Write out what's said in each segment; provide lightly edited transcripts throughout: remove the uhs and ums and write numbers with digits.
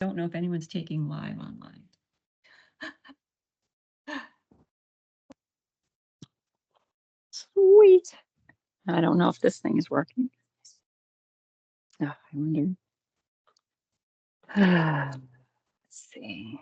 Don't know if anyone's taking live online. Sweet. I don't know if this thing is working. Oh, I wonder. Let's see.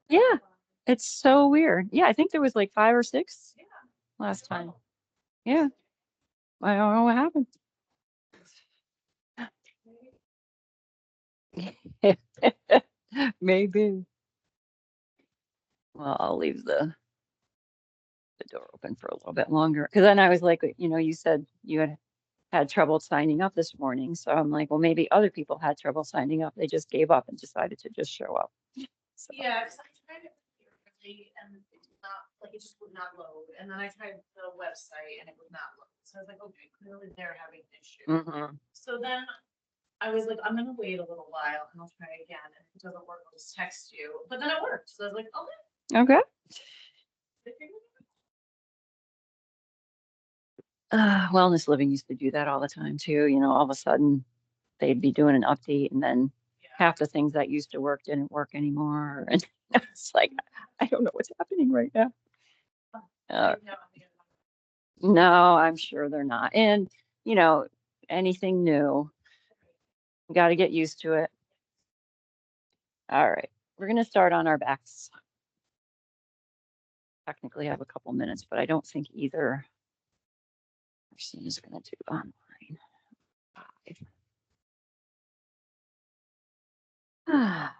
Yeah, it's so weird. Yeah, I think there was like 5 or 6 last time. Yeah, I don't know what happened. Maybe. Well, I'll leave the door open for a little bit longer because then I was like, you said you had trouble signing up this morning, so I'm like, well, maybe other people had trouble signing up. They just gave up and decided to just show up. So. Yeah, because I tried it really and it did not, like, it just would not load. And then I tried the website and it would not load. So I was like, okay, clearly they're having an issue. So then I was like, I'm gonna wait a little while and I'll try again. And if it doesn't work, I'll just text you. But then it worked. So I was like, okay. Okay. Wellness Living used to do that all the time too. All of a sudden they'd be doing an update and then half the things that used to work didn't work anymore. And it's like, I don't know what's happening right now. No, I'm sure they're not. And, anything new, you got to get used to it. All right, we're going to start on our backs. Technically, I have a couple minutes, but I don't think either person is going to do online. 5. Ah.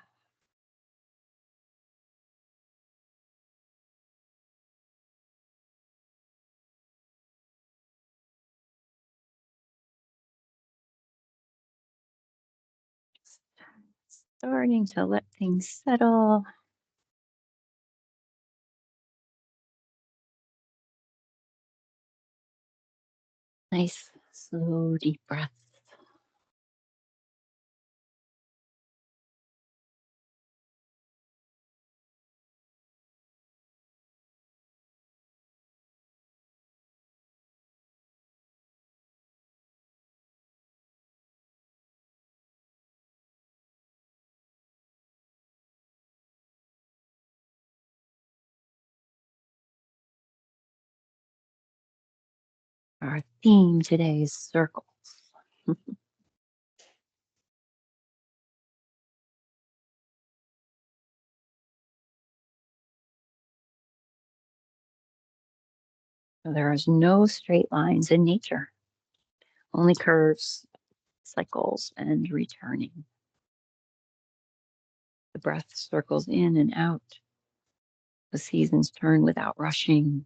Starting to let things settle. Nice, slow, deep breaths. Our theme today is circles. So there is no straight lines in nature, only curves, cycles, and returning. The breath circles in and out. The seasons turn without rushing.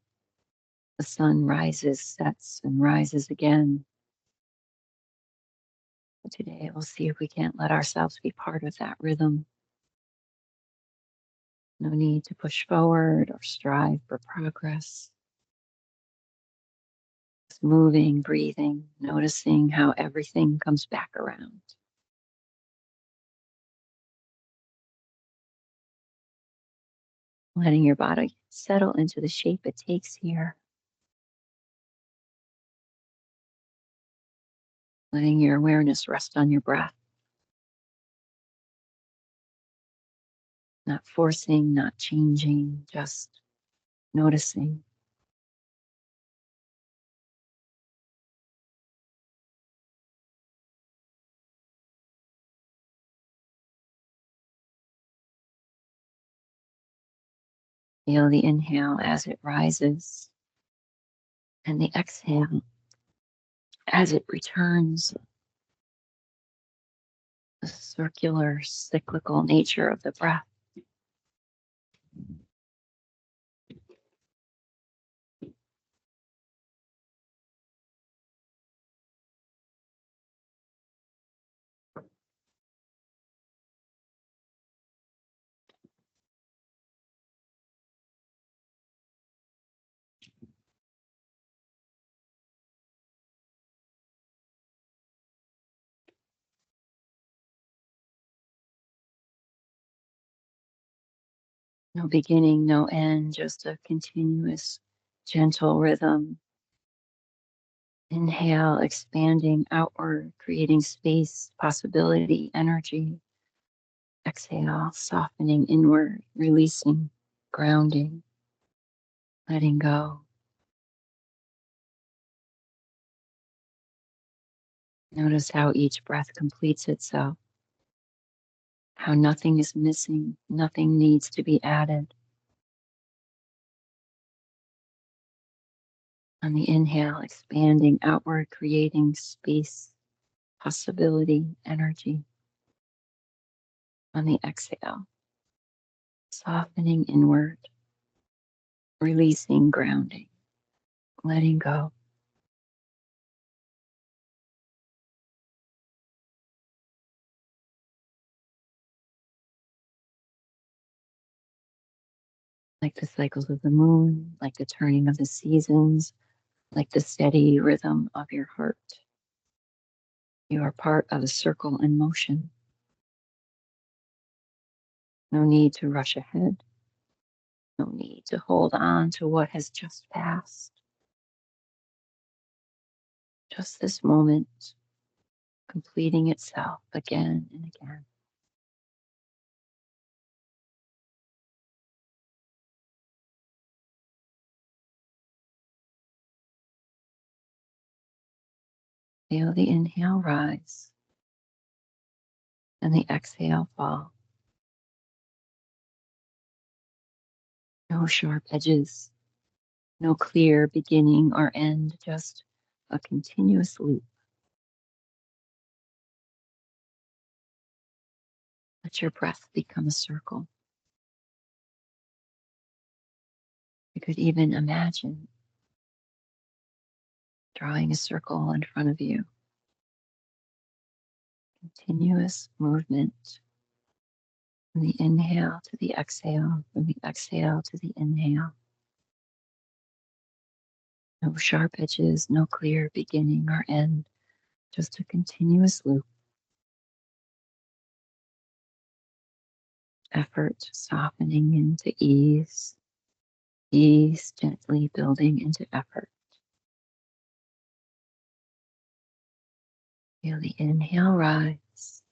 The sun rises, sets, and rises again. But today, we'll see if we can't let ourselves be part of that rhythm. No need to push forward or strive for progress. Just moving, breathing, noticing how everything comes back around. Letting your body settle into the shape it takes here. Letting your awareness rest on your breath. Not forcing, not changing, just noticing. Feel the inhale as it rises and the exhale as it returns. The circular, cyclical nature of the breath. No beginning, no end, just a continuous, gentle rhythm. Inhale, expanding outward, creating space, possibility, energy. Exhale, softening inward, releasing, grounding, letting go. Notice how each breath completes itself, how nothing is missing, nothing needs to be added. On the inhale, expanding outward, creating space, possibility, energy. On the exhale, softening inward, releasing, grounding, letting go. Like the cycles of the moon, like the turning of the seasons, like the steady rhythm of your heart. You are part of a circle in motion. No need to rush ahead. No need to hold on to what has just passed. Just this moment, completing itself again and again. Feel the inhale rise and the exhale fall. No sharp edges, no clear beginning or end, just a continuous loop. Let your breath become a circle. You could even imagine drawing a circle in front of you. Continuous movement from the inhale to the exhale, from the exhale to the inhale. No sharp edges, no clear beginning or end, just a continuous loop. Effort softening into ease, ease gently building into effort. Feel the inhale rise,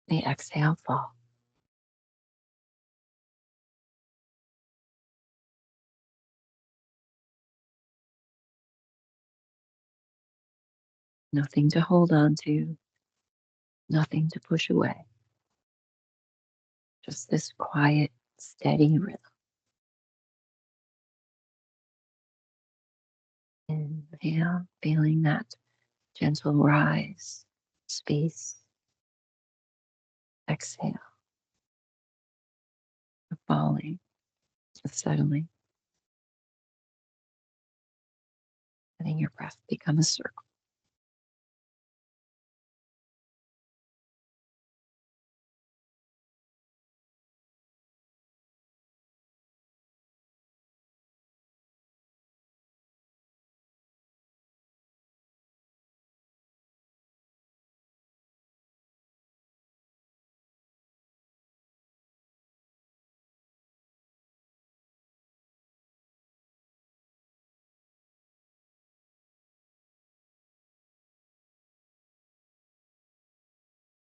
the exhale fall. Nothing to hold on to, nothing to push away. Just this quiet, steady rhythm. Inhale, feeling that gentle rise, space. Exhale, the falling, the settling, letting your breath become a circle.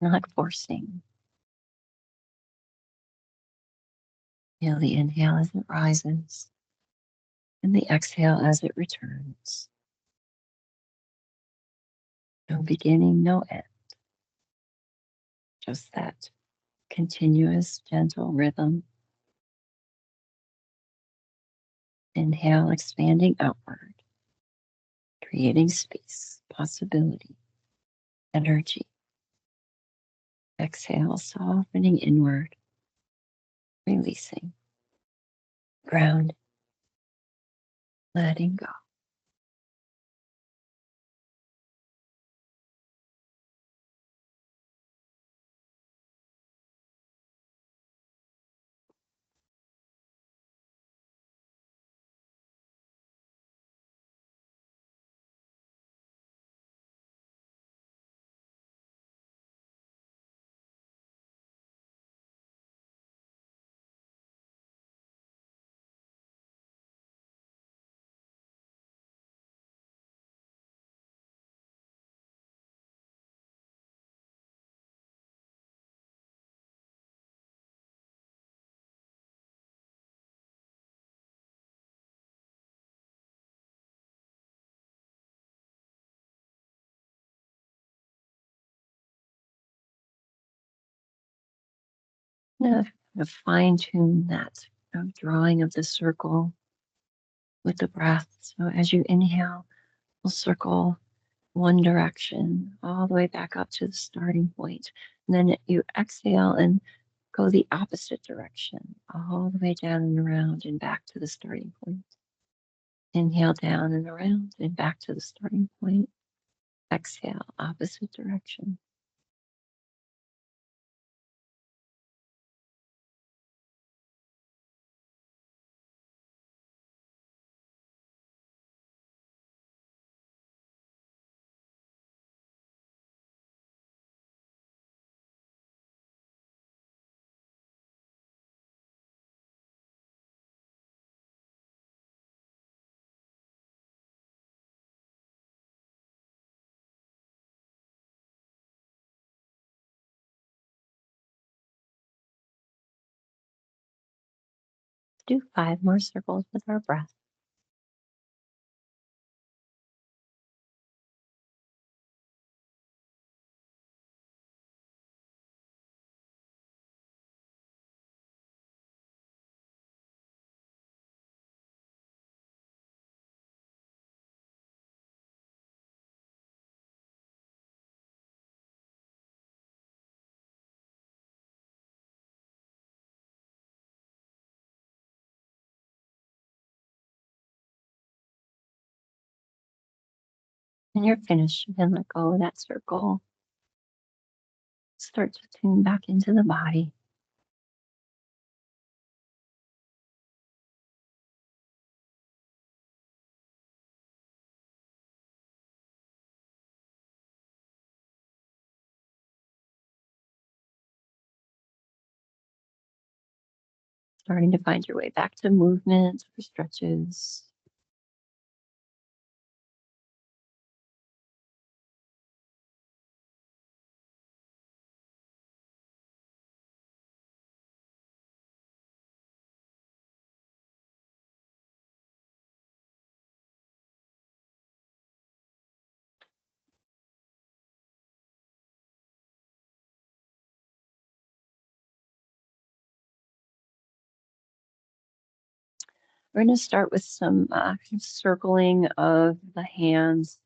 Not forcing. Feel the inhale as it rises and the exhale as it returns. No beginning, no end. Just that continuous, gentle rhythm. Inhale, expanding outward, creating space, possibility, energy. Exhale, softening inward, releasing, ground, letting go. Now, fine tune that drawing of the circle with the breath. So as you inhale, we'll circle one direction all the way back up to the starting point. And then you exhale and go the opposite direction, all the way down and around and back to the starting point. Inhale down and around and back to the starting point. Exhale, opposite direction. Do 5 more circles with our breath. When you're finished, you can let go of that circle. Start to tune back into the body. Starting to find your way back to movement for stretches. We're going to start with some circling of the hands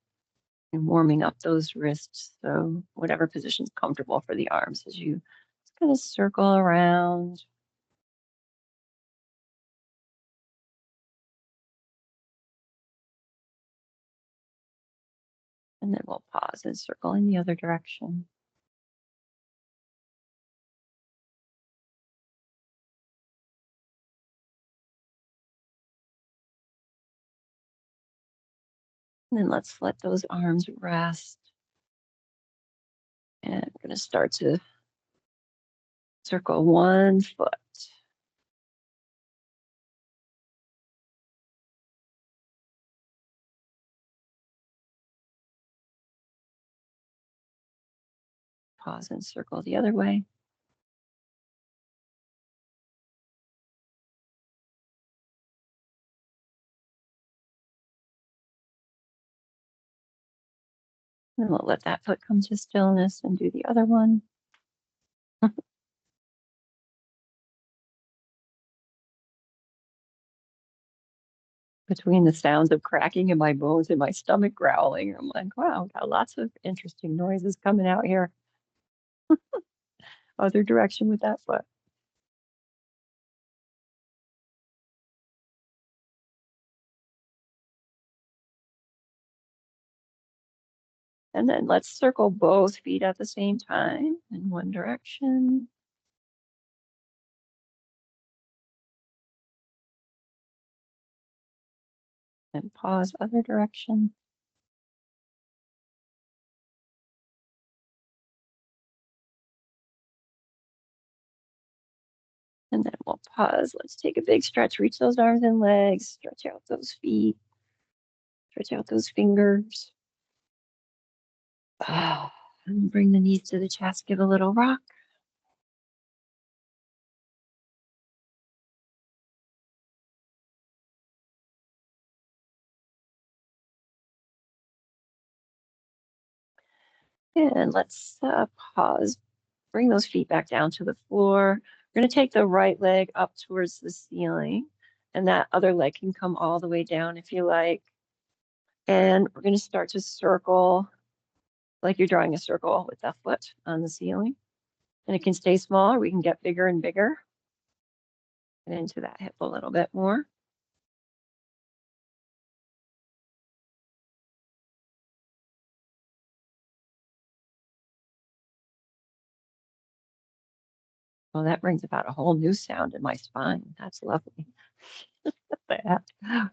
and warming up those wrists. So whatever position is comfortable for the arms as you just kind of circle around. And then we'll pause and circle in the other direction. And then let's let those arms rest. And I'm going to start to circle one foot. Pause and circle the other way. And we'll let that foot come to stillness and do the other one. Between the sounds of cracking in my bones and my stomach growling, I'm like, wow, got lots of interesting noises coming out here. Other direction with that foot. And then let's circle both feet at the same time in one direction. And pause other direction. And then we'll pause. Let's take a big stretch. Reach those arms and legs. Stretch out those feet. Stretch out those fingers. And bring the knees to the chest. Give a little rock. And let's pause. Bring those feet back down to the floor. We're going to take the right leg up towards the ceiling, and that other leg can come all the way down if you like. And we're going to start to circle like you're drawing a circle with the foot on the ceiling. And it can stay small, or we can get bigger and bigger. Get into that hip a little bit more. Well, that brings about a whole new sound in my spine. That's lovely. All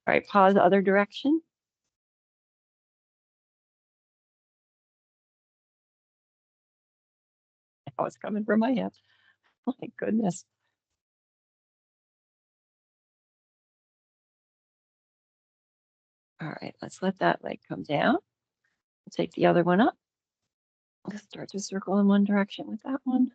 right, pause the other direction. Oh, it's coming from my hip. Oh my goodness. All right, let's let that leg come down. We'll take the other one up. Let's start to circle in one direction with that one.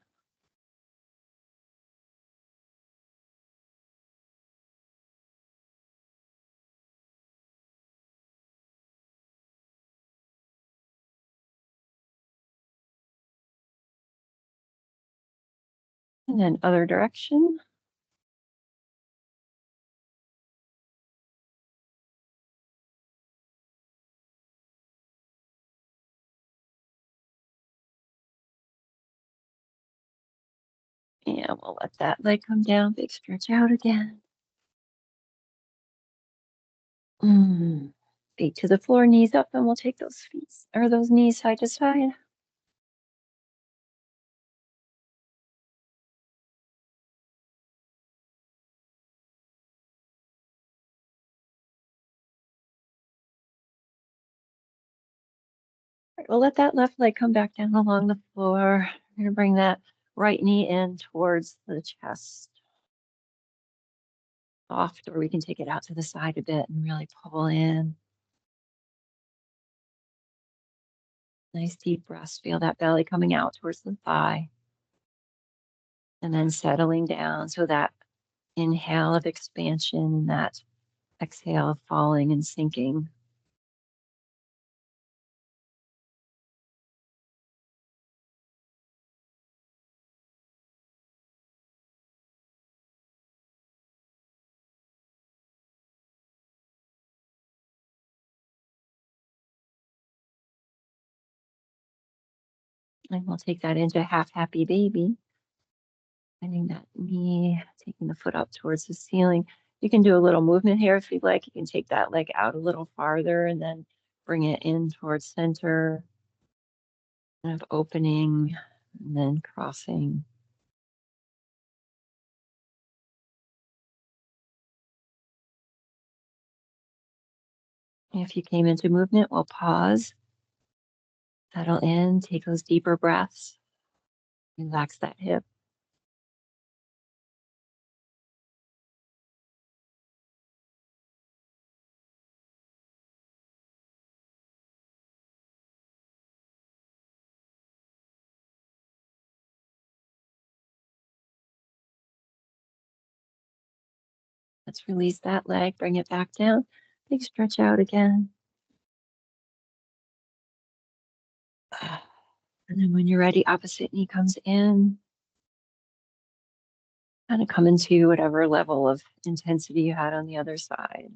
And then other direction. And we'll let that leg come down, big stretch out again. Feet to the floor, knees up, and we'll take those feet or those knees side to side. Right, we'll let that left leg come back down along the floor. We're gonna bring that right knee in towards the chest. Soft, or we can take it out to the side a bit and really pull in. Nice deep breaths. Feel that belly coming out towards the thigh. And then settling down. So that inhale of expansion and that exhale of falling and sinking. And we'll take that into half happy baby. Bending that knee, taking the foot up towards the ceiling. You can do a little movement here if you'd like. You can take that leg out a little farther and then bring it in towards center, kind of opening and then crossing. If you came into movement, we'll pause, settle in, take those deeper breaths, relax that hip. Let's release that leg, bring it back down. Big stretch out again. And then when you're ready, opposite knee comes in. Kind of come into whatever level of intensity you had on the other side.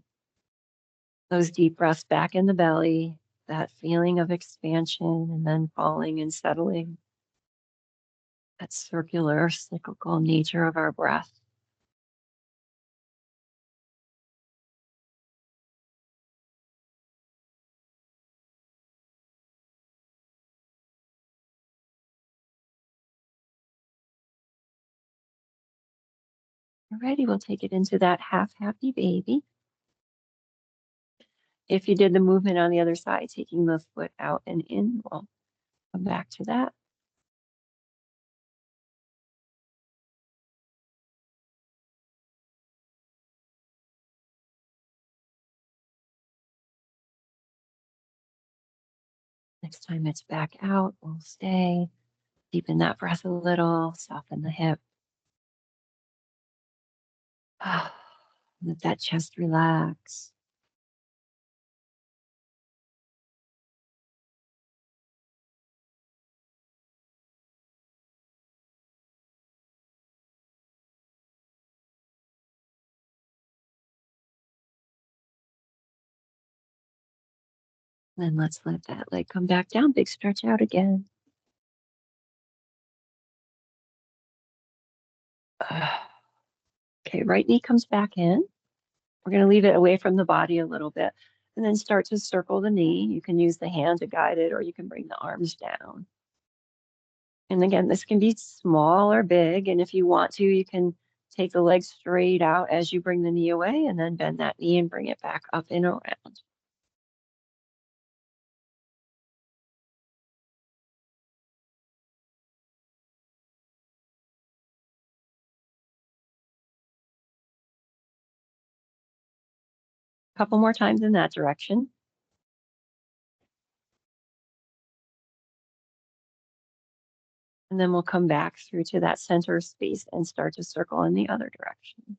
Those deep breaths back in the belly, that feeling of expansion and then falling and settling. That circular, cyclical nature of our breath. You're ready, we'll take it into that half happy baby. If you did the movement on the other side, taking the foot out and in, we'll come back to that. Next time it's back out, we'll stay. Deepen that breath a little, soften the hip. Let that chest relax. Then let's let that leg come back down. Big stretch out again. Okay, right knee comes back in. We're going to leave it away from the body a little bit and then start to circle the knee. You can use the hand to guide it, or you can bring the arms down. And again, this can be small or big. And if you want to, you can take the leg straight out as you bring the knee away and then bend that knee and bring it back up and around. A couple more times in that direction. And then we'll come back through to that center space and start to circle in the other direction.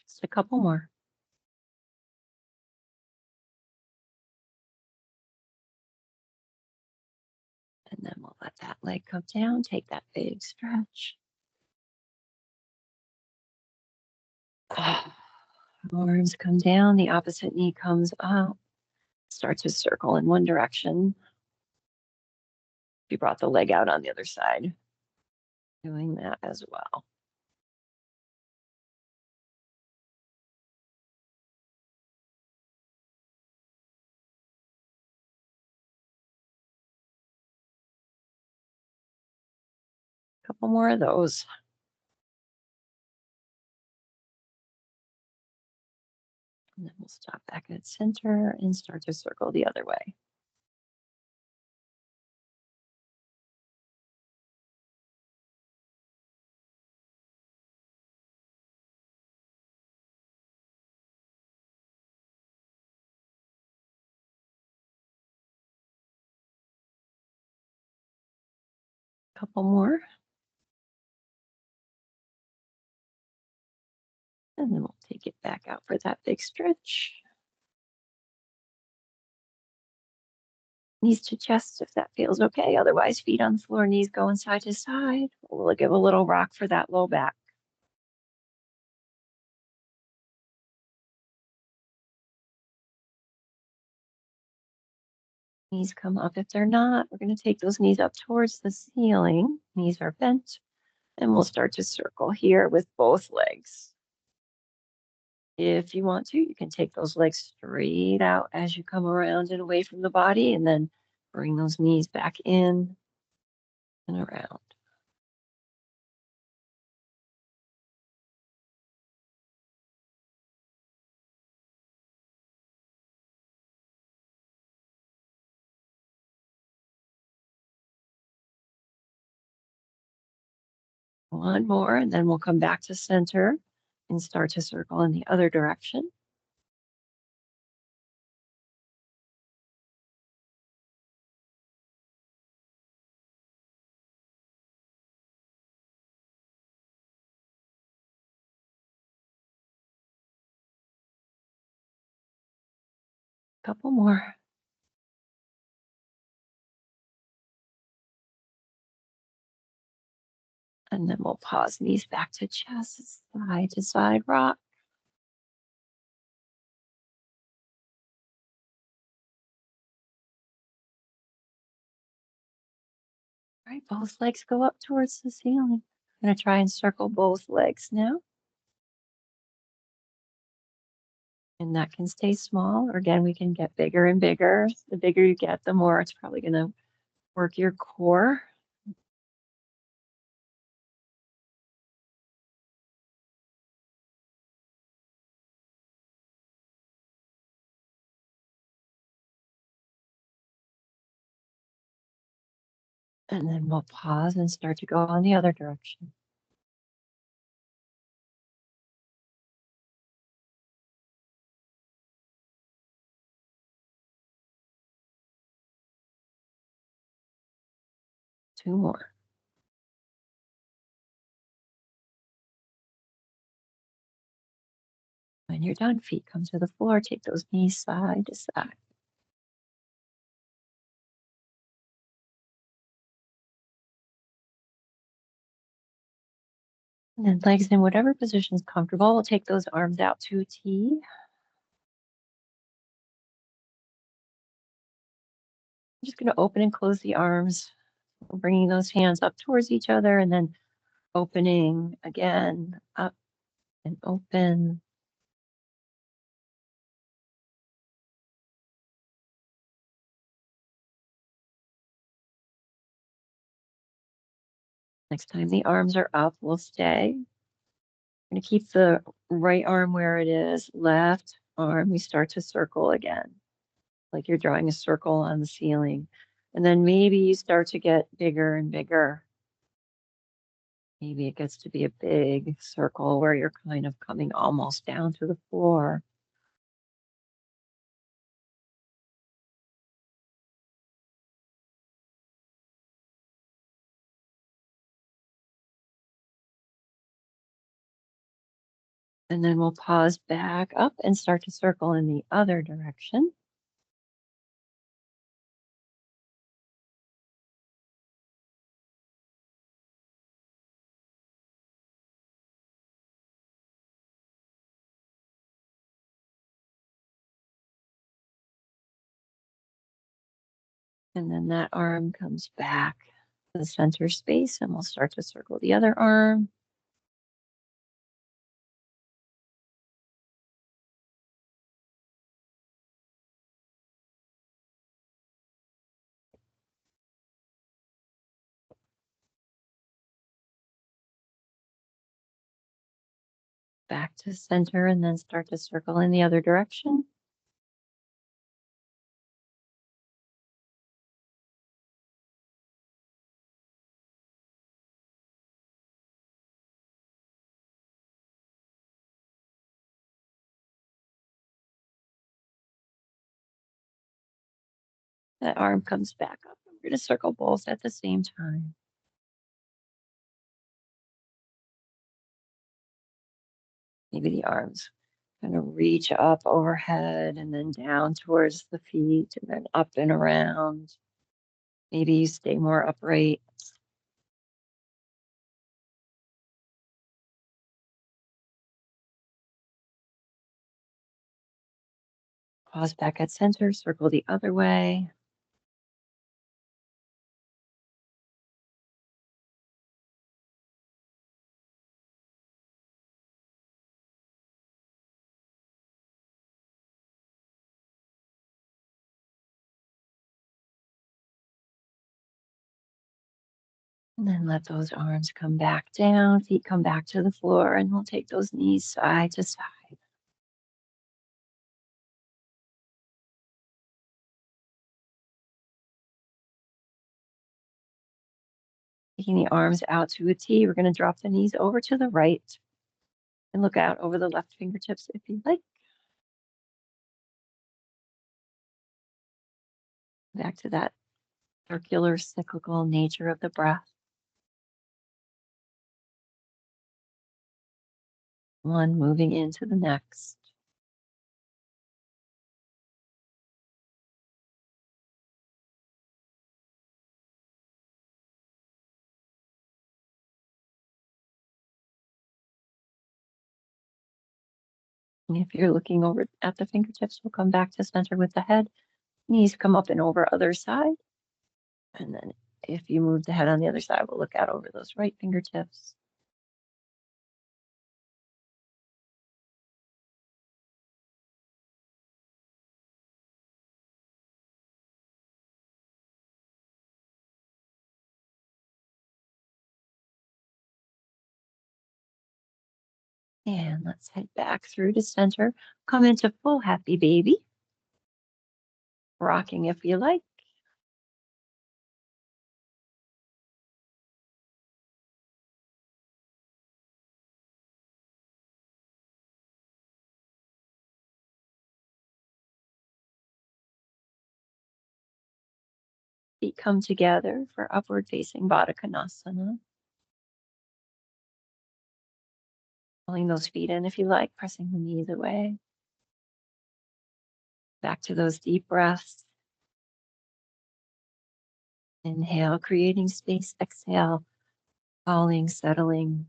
Just a couple more. And then we'll let that leg come down, take that big stretch. Arms come down, the opposite knee comes up. Start to circle in one direction. You brought the leg out on the other side. Doing that as well. Couple more of those. And then we'll stop back at center and start to circle the other way. Couple more. And then we'll take it back out for that big stretch. Knees to chest if that feels okay. Otherwise, feet on the floor, knees going side to side. We'll give a little rock for that low back. Knees come up. If they're not, we're going to take those knees up towards the ceiling. Knees are bent. And we'll start to circle here with both legs. If you want to, you can take those legs straight out as you come around and away from the body, and then bring those knees back in and around. One more, and then we'll come back to center and start to circle in the other direction. Couple more. And then we'll pause, knees back to chest, side to side rock. All right, both legs go up towards the ceiling. I'm gonna try and circle both legs now. And that can stay small, or again, we can get bigger and bigger. The bigger you get, the more it's probably gonna work your core. And then we'll pause and start to go on the other direction. Two more. When you're done, feet come to the floor, take those knees side to side. And then legs in whatever position is comfortable. We'll take those arms out to a T. I'm just going to open and close the arms, bringing those hands up towards each other and then opening again, up and open. Next time the arms are up, we'll stay. I'm going to keep the right arm where it is. Left arm, we start to circle again, like you're drawing a circle on the ceiling. And then maybe you start to get bigger and bigger. Maybe it gets to be a big circle where you're kind of coming almost down to the floor. And then we'll pause back up and start to circle in the other direction. And then that arm comes back to the center space and we'll start to circle the other arm. Back to center and then start to circle in the other direction. That arm comes back up. We're going to circle both at the same time. Maybe the arms kind of reach up overhead and then down towards the feet and then up and around. Maybe you stay more upright. Pause back at center, circle the other way. And then let those arms come back down, feet come back to the floor, and we'll take those knees side to side. Taking the arms out to a T, we're going to drop the knees over to the right and look out over the left fingertips if you like. Back to that circular, cyclical nature of the breath. One moving into the next. And if you're looking over at the fingertips, we'll come back to center with the head. Knees come up and over other side. And then if you move the head on the other side, we'll look out over those right fingertips. And let's head back through to center. Come into full happy baby. Rocking if you like. Feet come together for upward facing Baddha Konasana. Pulling those feet in if you like, pressing the knees away. Back to those deep breaths. Inhale, creating space. Exhale, falling, settling.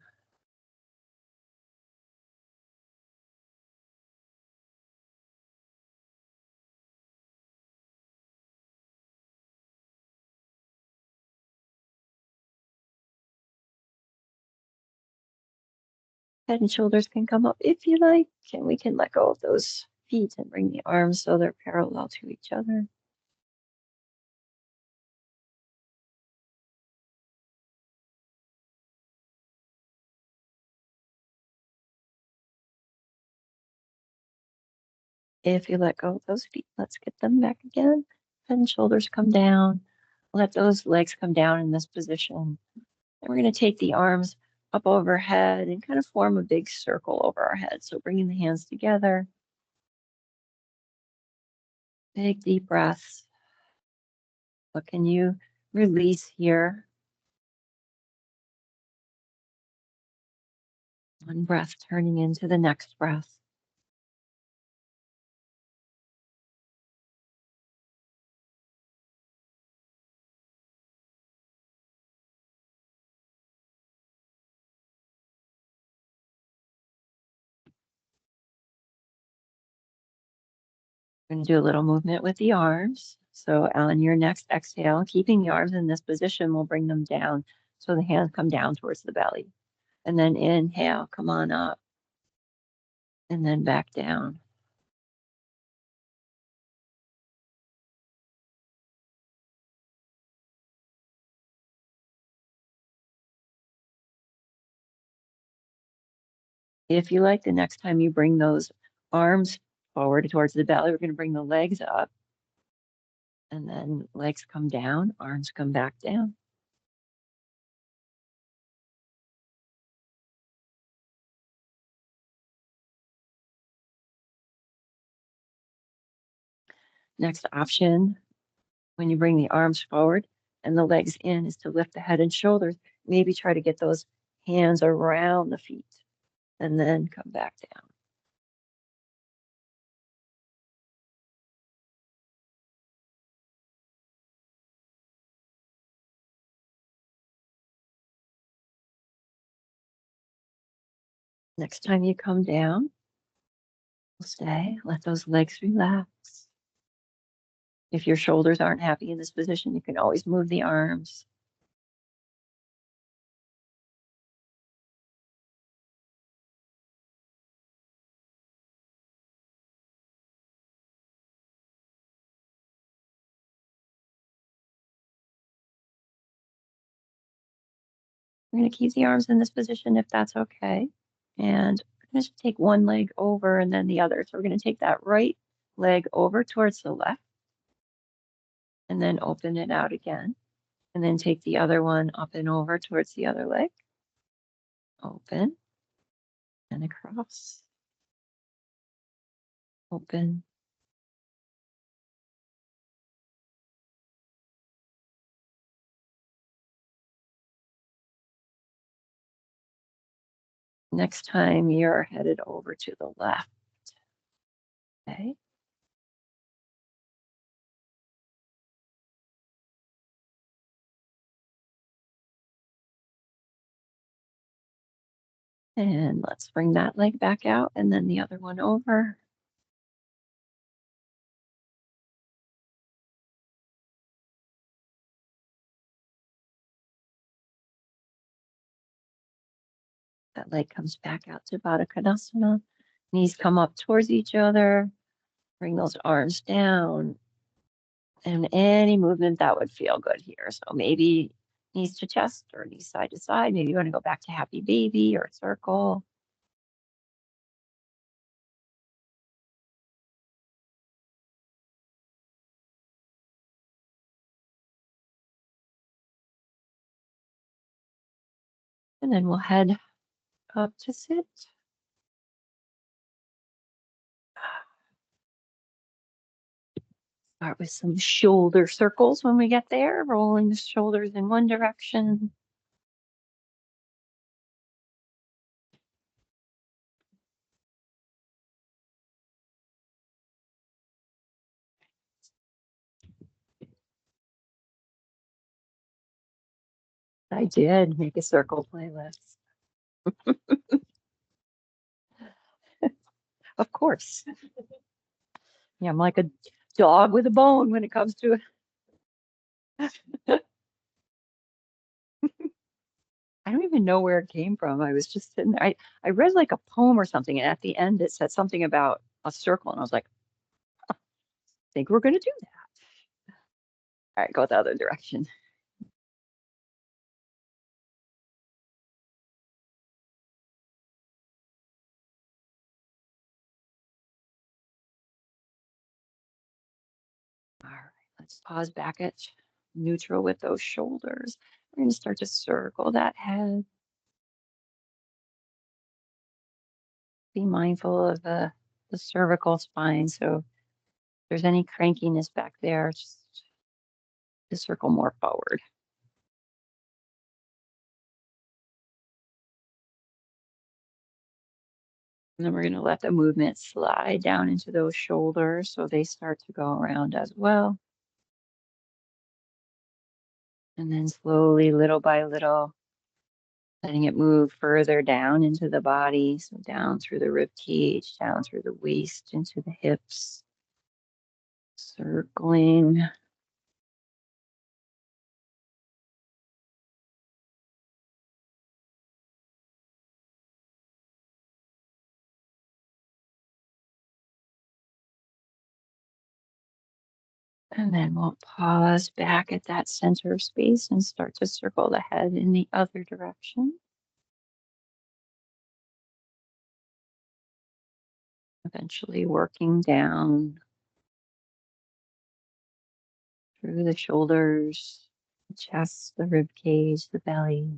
Head and shoulders can come up if you like, and we can let go of those feet and bring the arms so they're parallel to each other. If you let go of those feet, let's get them back again. Head and shoulders come down. Let those legs come down in this position. And we're going to take the arms up overhead and kind of form a big circle over our head. So bringing the hands together. Big deep breaths. What can you release here? One breath turning into the next breath. We're going to do a little movement with the arms. So on your next exhale, keeping the arms in this position, we'll bring them down so the hands come down towards the belly. And then inhale, come on up. And then back down. If you like, the next time you bring those arms forward towards the belly, we're going to bring the legs up. And then legs come down, arms come back down. Next option, when you bring the arms forward and the legs in, is to lift the head and shoulders. Maybe try to get those hands around the feet and then come back down. Next time you come down, stay, let those legs relax. If your shoulders aren't happy in this position, you can always move the arms. We're going to keep the arms in this position if that's okay. And we're going to take one leg over and then the other. So we're going to take that right leg over towards the left and then open it out again. And then take the other one up and over towards the other leg. Open and across. Open. Next time you're headed over to the left. Okay. And let's bring that leg back out and then the other one over. That leg comes back out to Baddha Konasana. Knees come up towards each other. Bring those arms down. And any movement that would feel good here. So maybe knees to chest or knees side to side. Maybe you want to go back to happy baby or circle. And then we'll head up to sit. Start with some shoulder circles when we get there, rolling the shoulders in one direction. I did make a circle playlist. Of course. Yeah, I'm like a dog with a bone when it comes to it. I don't even know know where it came from. I was just sitting there. I read like a poem or something, and at the end it said something about a circle, and I was like, I think we're gonna do that. All right, go the other direction. All right, let's pause back at neutral with those shoulders. We're gonna start to circle that head. Be mindful of the cervical spine. So if there's any crankiness back there, just to circle more forward. And then we're going to let the movement slide down into those shoulders so they start to go around as well. And then slowly, little by little, letting it move further down into the body. So down through the rib cage, down through the waist, into the hips, circling. And then we'll pause back at that center space and start to circle the head in the other direction. Eventually working down through the shoulders, the chest, the rib cage, the belly.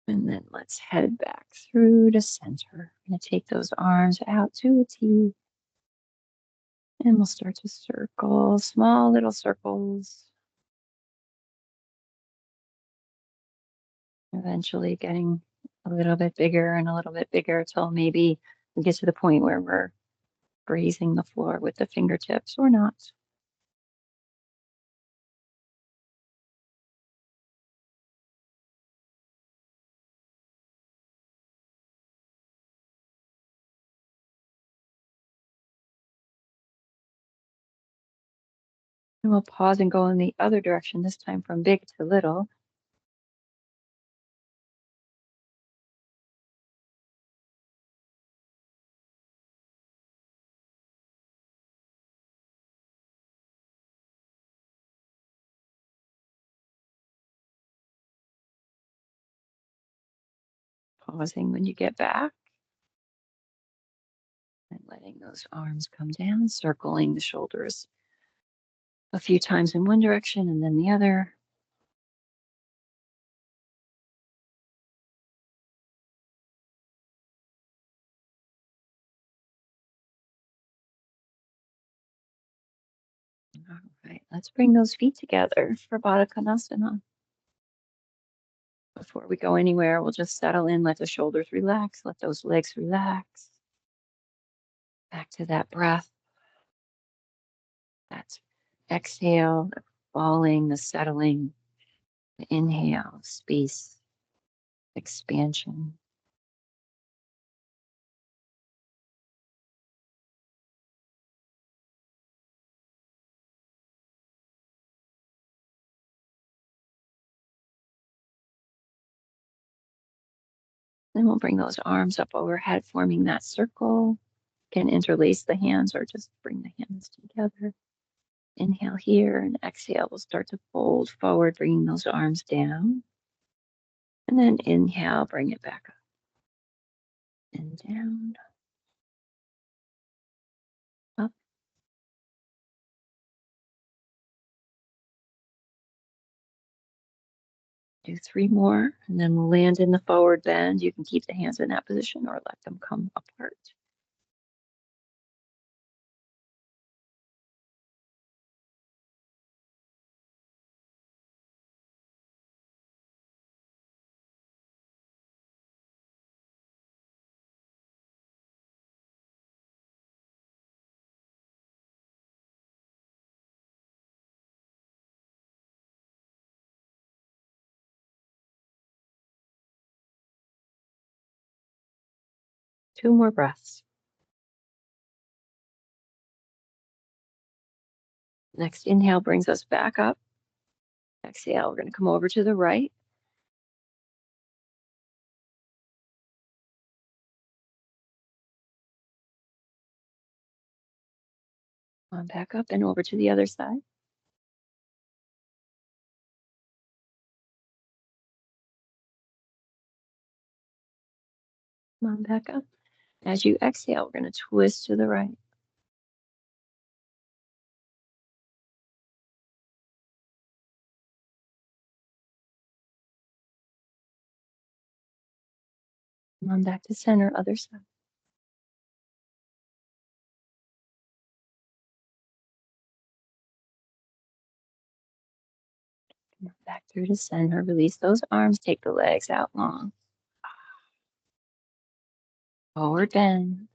And then let's head back through to center. I'm going to take those arms out to a T. And we'll start to circle, small little circles. Eventually getting a little bit bigger and a little bit bigger till maybe we get to the point where we're grazing the floor with the fingertips or not. And we'll pause and go in the other direction, this time from big to little. Pausing when you get back. And letting those arms come down, circling the shoulders a few times in one direction and then the other. All right, let's bring those feet together for Baddha Konasana. Before we go anywhere, we'll just settle in, let the shoulders relax, let those legs relax. Back to that breath. That's exhale, the falling, the settling, the inhale, space, expansion. Then we'll bring those arms up overhead, forming that circle. Can interlace the hands or just bring the hands together. Inhale here and exhale. We'll start to fold forward, bringing those arms down. And then inhale, bring it back up and down, up. Do 3 more, and then we'll land in the forward bend. You can keep the hands in that position or let them come apart. 2 more breaths. Next inhale brings us back up. Exhale, we're going to come over to the right. On back up and over to the other side. Come on back up. As you exhale, we're going to twist to the right. Come on back to center, other side. Come on back through to center. Release those arms. Take the legs out long. Forward bend.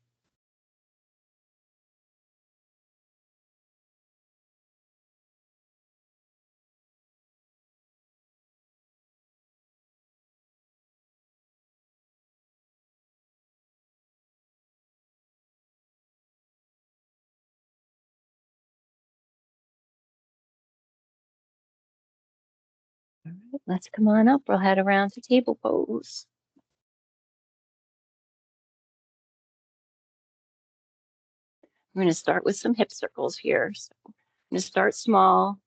All right, let's come on up. We'll head around to table pose. We're going to start with some hip circles here. So I'm going to start small,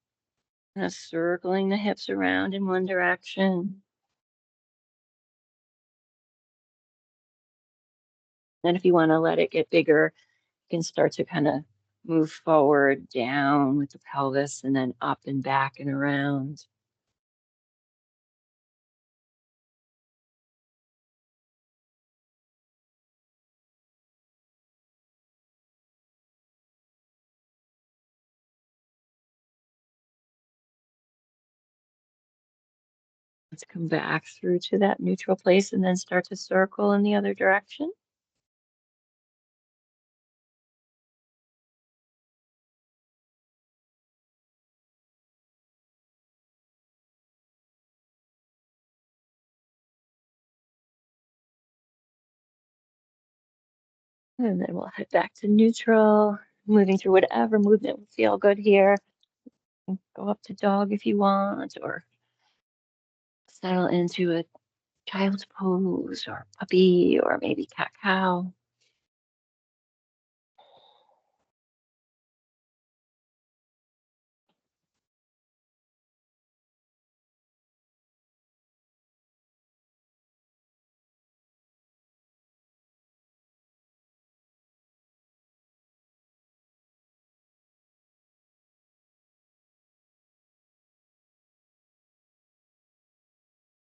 kind of circling the hips around in one direction. Then if you want to let it get bigger, you can start to kind of move forward, down with the pelvis, and then up and back and around. Let's come back through to that neutral place and then start to circle in the other direction. And then we'll head back to neutral, moving through whatever movement will feel good here. Go up to dog if you want, or settle into a child's pose, or puppy, or maybe cat cow.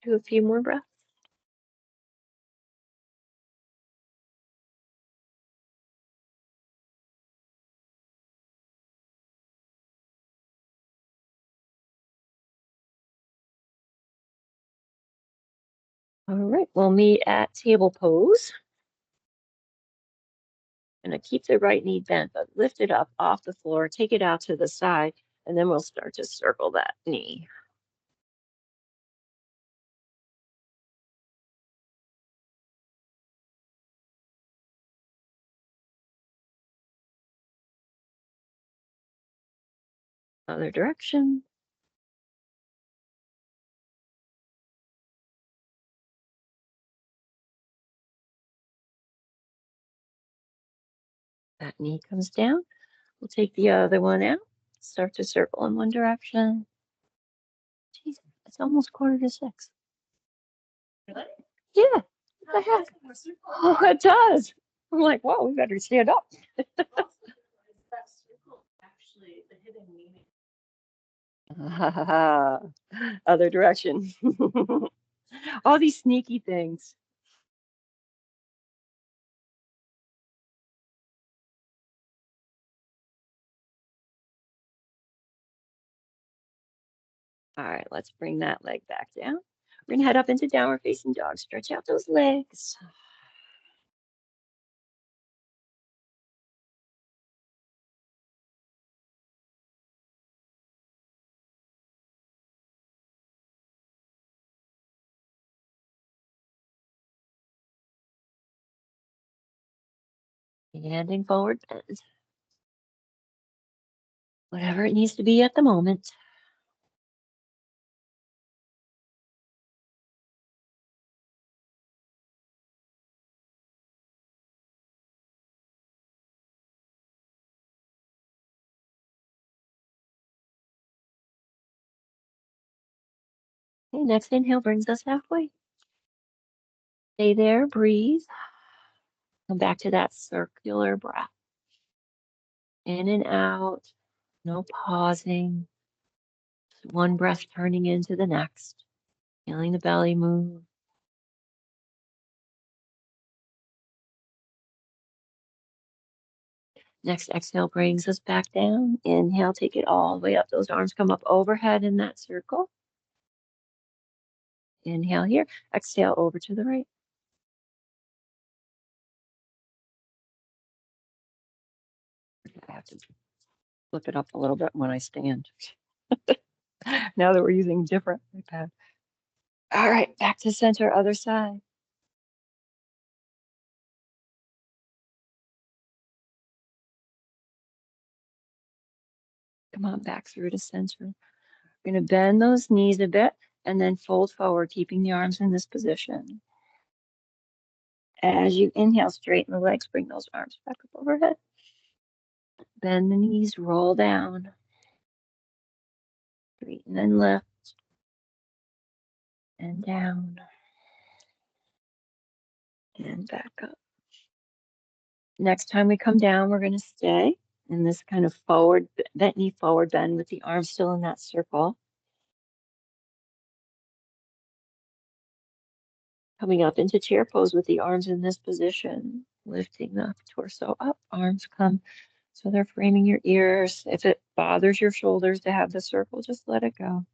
Do a few more breaths. All right, we'll meet at table pose. Gonna keep the right knee bent, but lift it up off the floor, take it out to the side, and then we'll start to circle that knee. Other direction. That knee comes down. We'll take the other one out. Start to circle in one direction. Jeez, it's almost 5:45. Really? Yeah, what the heck? Oh, it does. I'm like, whoa, we better stand up. That circle actually the hidden meaning. Other direction. All these sneaky things. All right, let's bring that leg back down. We're gonna head up into downward facing dog. Stretch out those legs. Standing forward bend. Whatever it needs to be at the moment. Okay, next inhale brings us halfway. Stay there, breathe. Come back to that circular breath. In and out, no pausing. Just one breath turning into the next. Feeling the belly move. Next exhale brings us back down. Inhale, take it all the way up. Those arms come up overhead in that circle. Inhale here. Exhale over to the right. I have to flip it up a little bit when I stand. Now that we're using different iPad. All right, back to center, other side. Come on back through to center. We're going to bend those knees a bit and then fold forward, keeping the arms in this position. As you inhale, straighten the legs, bring those arms back up overhead. Bend the knees, roll down. Straighten and lift. And down. And back up. Next time we come down, we're going to stay in this kind of forward, bent knee forward bend with the arms still in that circle. Coming up into chair pose with the arms in this position, lifting the torso up, arms come so they're framing your ears. If it bothers your shoulders to have the circle, just let it go.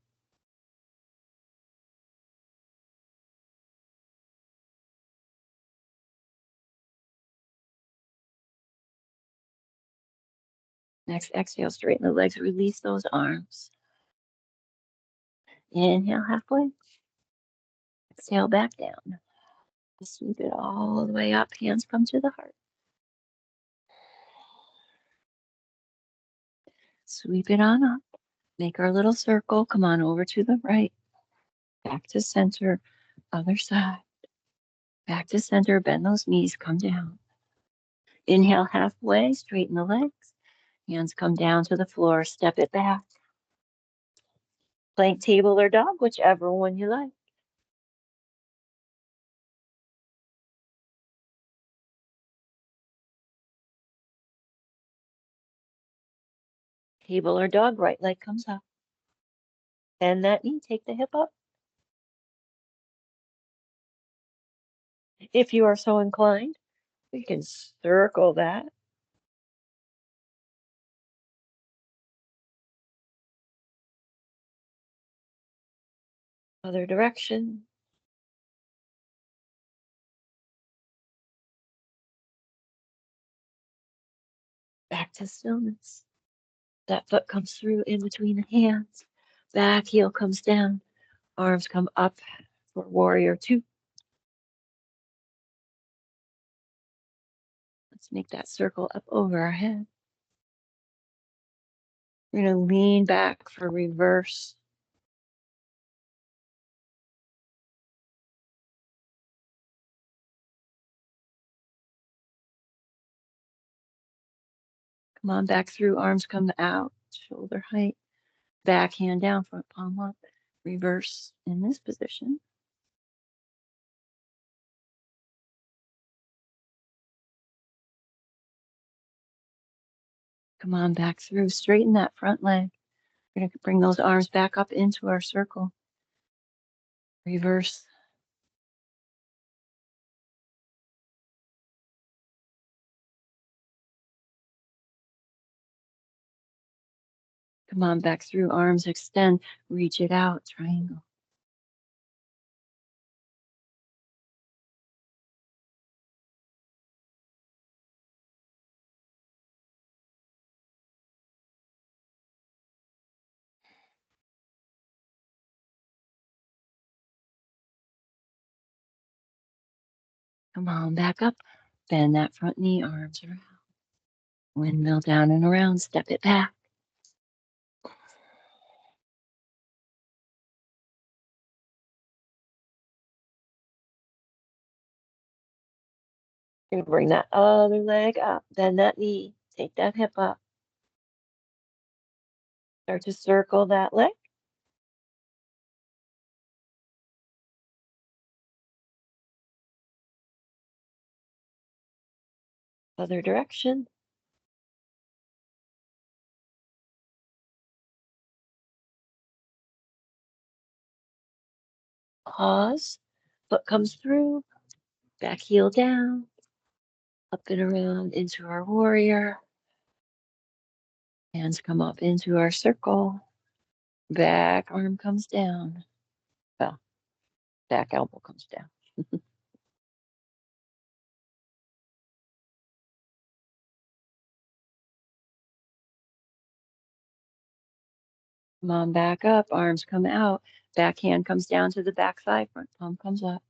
Next, exhale, straighten the legs, release those arms. Inhale halfway. Exhale back down. Sweep it all the way up, hands come to the heart. Sweep it on up. Make our little circle. Come on over to the right. Back to center. Other side. Back to center. Bend those knees. Come down. Inhale halfway. Straighten the legs. Hands come down to the floor. Step it back. Plank, table, or dog, whichever one you like. Table or dog, right leg comes up. Bend that knee. Take the hip up. If you are so inclined, we can circle that. Other direction. Back to stillness. That foot comes through in between the hands. Back heel comes down. Arms come up for warrior two. Let's make that circle up over our head. We're going to lean back for reverse. Come on back through. Arms come out, shoulder height. Back hand down, front palm up. Reverse in this position. Come on back through. Straighten that front leg. We're going to bring those arms back up into our circle. Reverse. Come on back through. Arms extend. Reach it out. Triangle. Come on back up. Bend that front knee. Arms around. Windmill down and around, step it back. You're gonna bring that other leg up, bend that knee, take that hip up. Start to circle that leg. Other direction. Pause. Foot comes through. Back heel down. Up and around into our warrior. Hands come up into our circle. Back arm comes down. Well, back elbow comes down. Come on back up. Arms come out. Back hand comes down to the back side. Front palm comes up.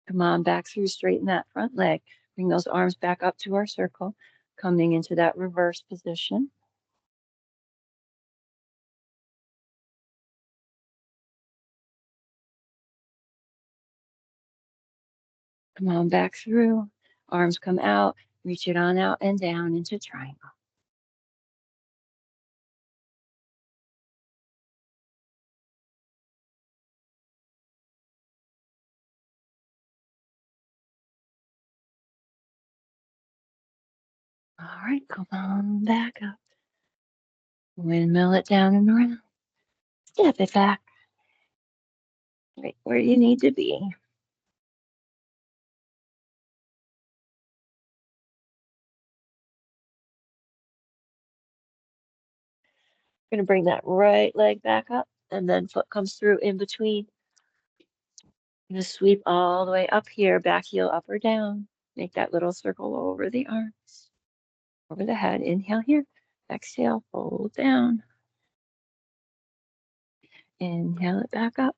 Come on back through. Straighten that front leg. Bring those arms back up to our circle. Coming into that reverse position. Come on back through. Arms come out. Reach it on out and down into triangle. All right, come on back up. Windmill it down and around. Step it back. Right where you need to be. Going to bring that right leg back up and then foot comes through in between. Going to sweep all the way up here, back heel up or down. Make that little circle over the arms, over the head. Inhale here. Exhale, fold down. Inhale it back up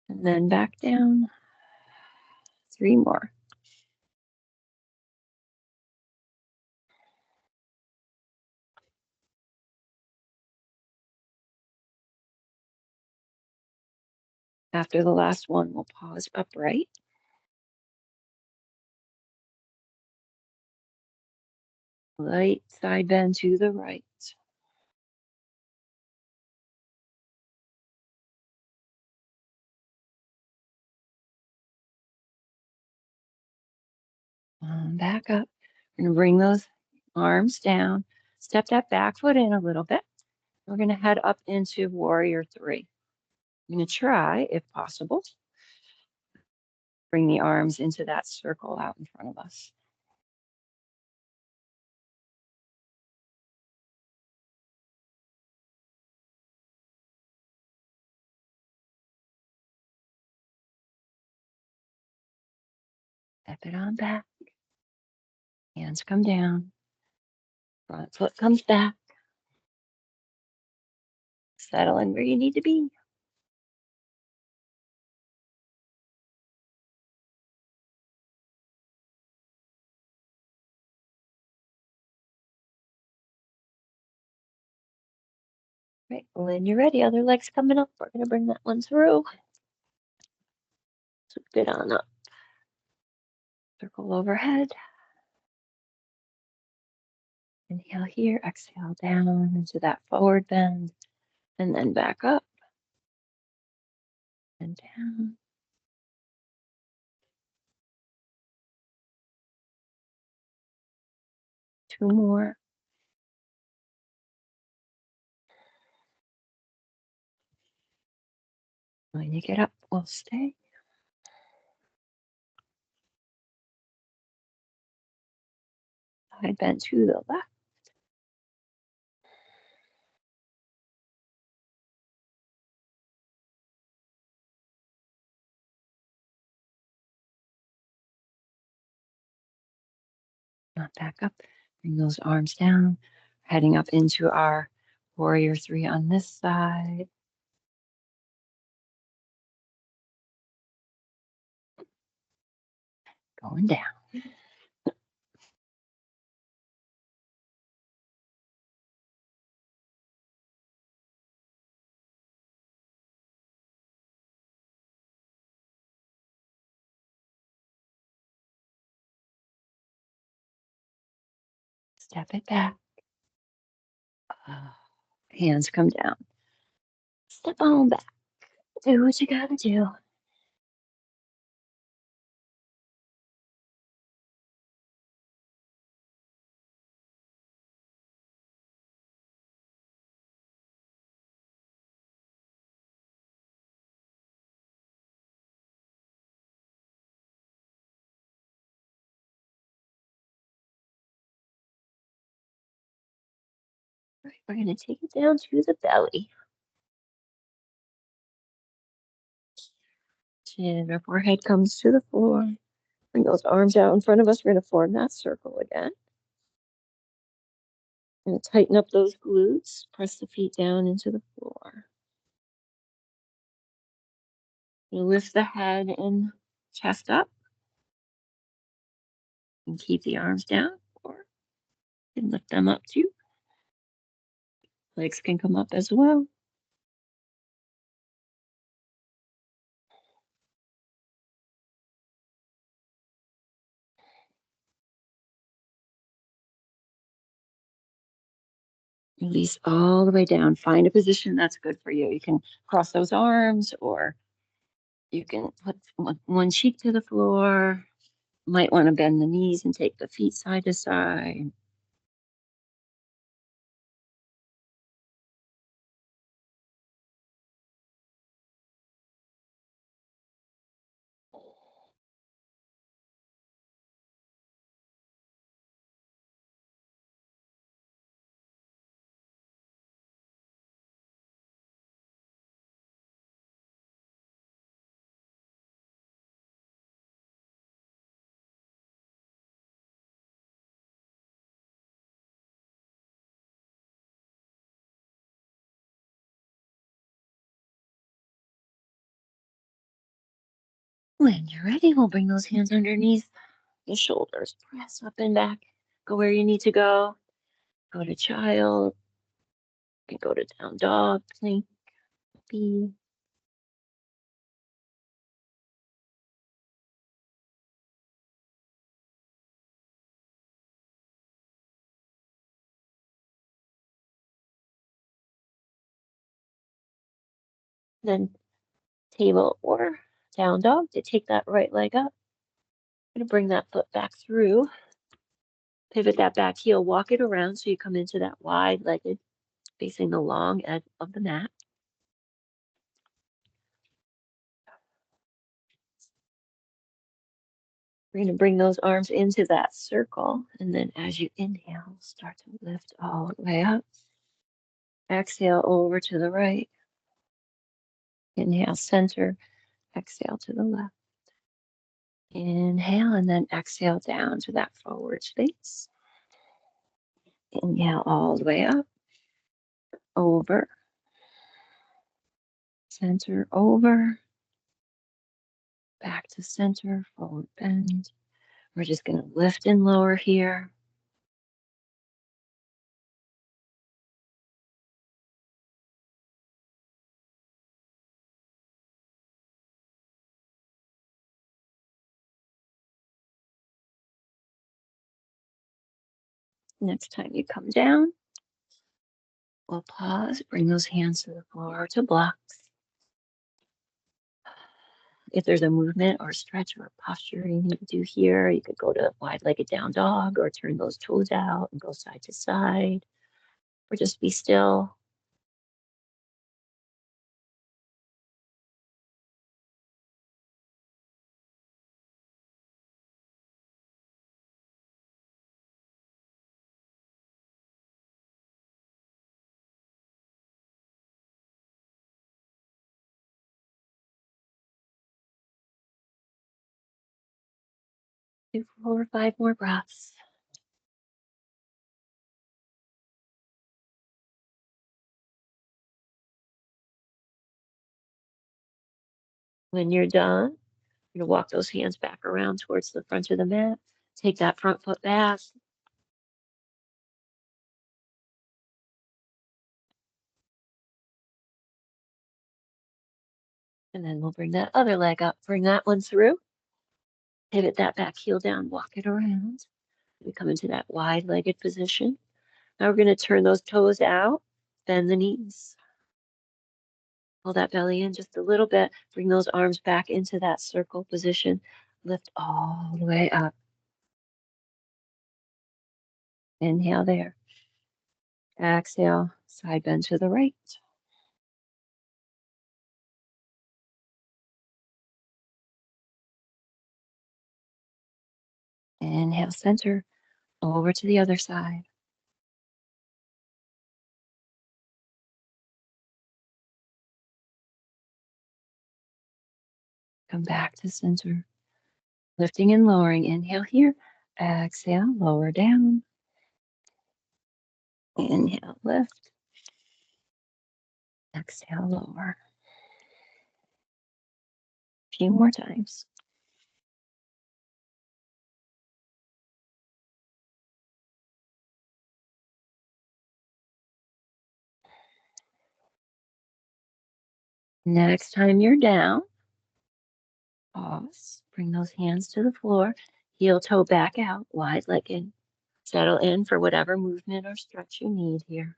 and then back down. 3 more. After the last one, we'll pause upright. Light side bend to the right. Back up. We're going to bring those arms down. Step that back foot in a little bit. We're going to head up into warrior 3. I'm going to try, if possible, bring the arms into that circle out in front of us. Step it on back. Hands come down. Front foot comes back. Settle in where you need to be. Right, when you're ready, other leg's coming up. We're going to bring that one through. Sweep it on up. Circle overhead. Inhale here, exhale down into that forward bend, and then back up and down. Two more. When you get up, we'll stay. Side bend to the left. Not back up. Bring those arms down. Heading up into our warrior 3 on this side. Going down. Step it back. Hands come down. Step on back. Do what you gotta do. Right, we're gonna take it down to the belly. Chin, our forehead comes to the floor. Bring those arms out in front of us. We're gonna form that circle again. We're gonna tighten up those glutes. Press the feet down into the floor. You lift the head and chest up. And keep the arms down, or you can lift them up too. Legs can come up as well. Release all the way down. Find a position that's good for you. You can cross those arms, or you can put one cheek to the floor. Might want to bend the knees and take the feet side to side. When you're ready, we'll bring those hands underneath the shoulders. Press up and back. Go where you need to go. Go to child. You can go to down dog, plank, B. Then table or down dog to take that right leg up. I'm going to bring that foot back through. Pivot that back heel, walk it around so you come into that wide-legged, facing the long edge of the mat. We're going to bring those arms into that circle, and then as you inhale, start to lift all the way up. Exhale over to the right. Inhale, center. Exhale to the left. Inhale, and then exhale down to that forward space. Inhale all the way up, over, center, over, back to center, forward bend. We're just going to lift and lower here. Next time you come down, we'll pause, bring those hands to the floor to blocks. If there's a movement or stretch or posture you need to do here, you could go to wide-legged down dog or turn those toes out and go side to side, or just be still. Do 4 or 5 more breaths. When you're done, You're gonna walk those hands back around towards the front of the mat. Take that front foot back. And then we'll bring that other leg up. Bring that one through. Pivot that back heel down, walk it around. We come into that wide-legged position. Now we're going to turn those toes out, bend the knees. Pull that belly in just a little bit. Bring those arms back into that circle position. Lift all the way up. Inhale there. Exhale, side bend to the right. Inhale, center, over to the other side. Come back to center. Lifting and lowering. Inhale here. Exhale, lower down. Inhale, lift. Exhale, lower. A few more times. Next time you're down, pause. Bring those hands to the floor. Heel toe back out, wide legged. Settle in for whatever movement or stretch you need here.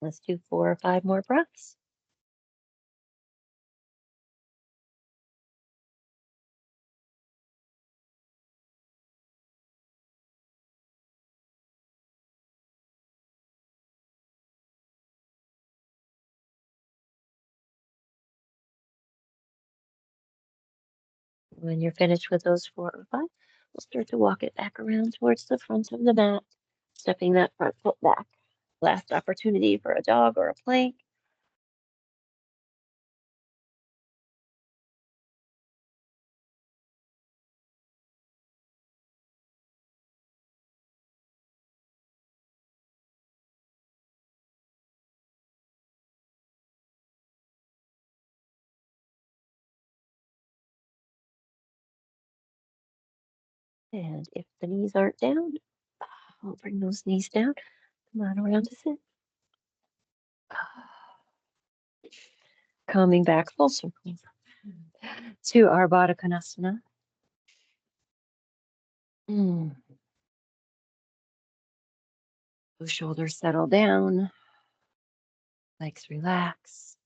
Let's do 4 or 5 more breaths. When you're finished with those 4 or 5, we'll start to walk it back around towards the front of the mat, stepping that front foot back. Last opportunity for a dog or a plank. And if the knees aren't down, we'll bring those knees down. Come on around to sit. Coming back full circle to our Baddha Konasana. Those shoulders settle down, legs relax.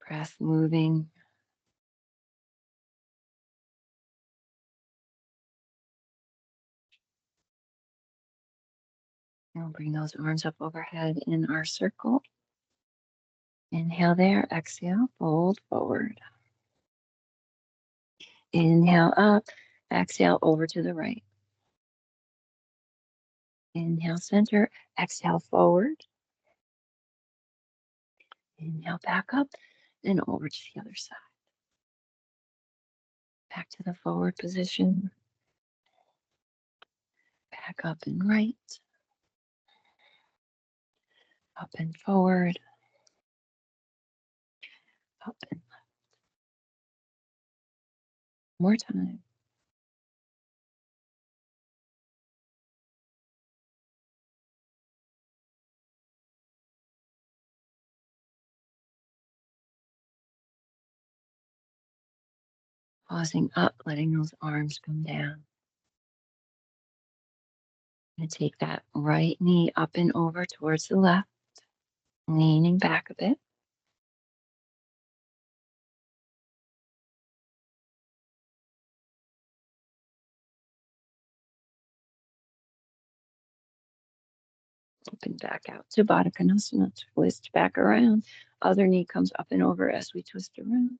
Breath moving. And we'll bring those arms up overhead in our circle. Inhale there, exhale, fold forward. Inhale up, exhale over to the right. Inhale center, exhale forward. Inhale back up and over to the other side. Back to the forward position. Back up and right. Up and forward. Up and left. More time. Pausing up, letting those arms come down. And take that right knee up and over towards the left, leaning back a bit. Open back out to Baddha Konasana. Twist back around. Other knee comes up and over as we twist around.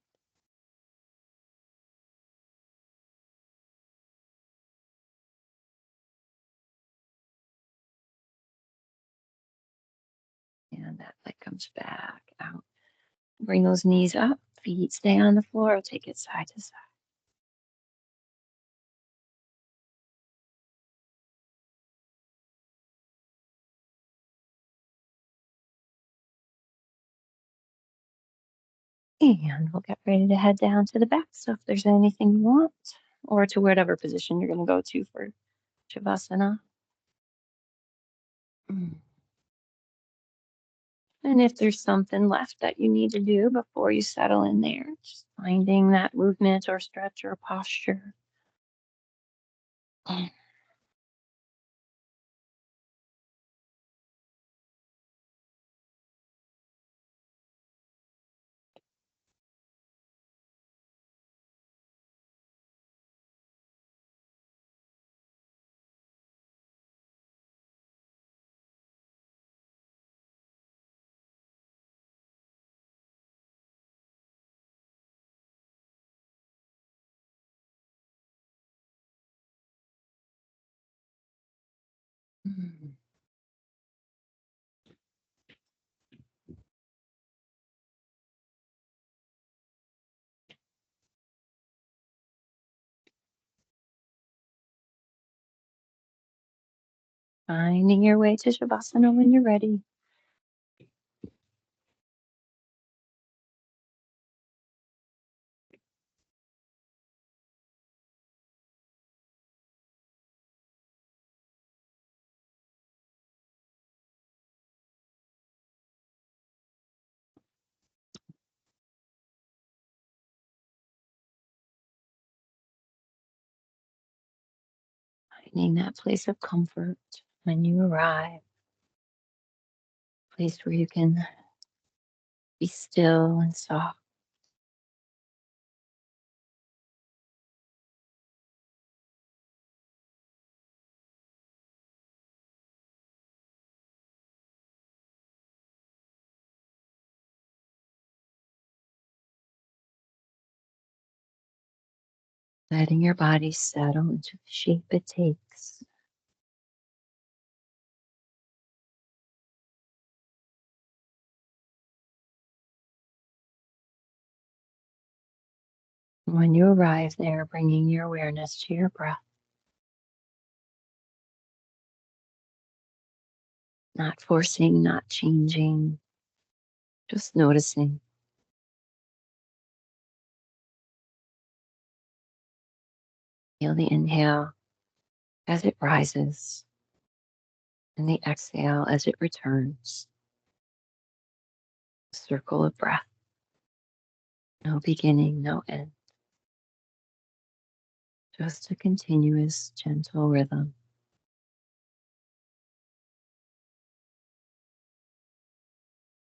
arms back, out. Bring those knees up, feet stay on the floor. Take it side to side. And we'll get ready to head down to the back. So if there's anything you want, or to whatever position you're going to go to for Shavasana. And if there's something left that you need to do before you settle in there, just finding that movement or stretch or posture. Finding your way to Shavasana when you're ready. Finding that place of comfort when you arrive. Place where you can be still and soft. Letting your body settle into the shape it takes. When you arrive there, bringing your awareness to your breath. Not forcing, not changing, just noticing. Feel the inhale as it rises and the exhale as it returns. Circle of breath. No beginning, no end. Just a continuous, gentle rhythm.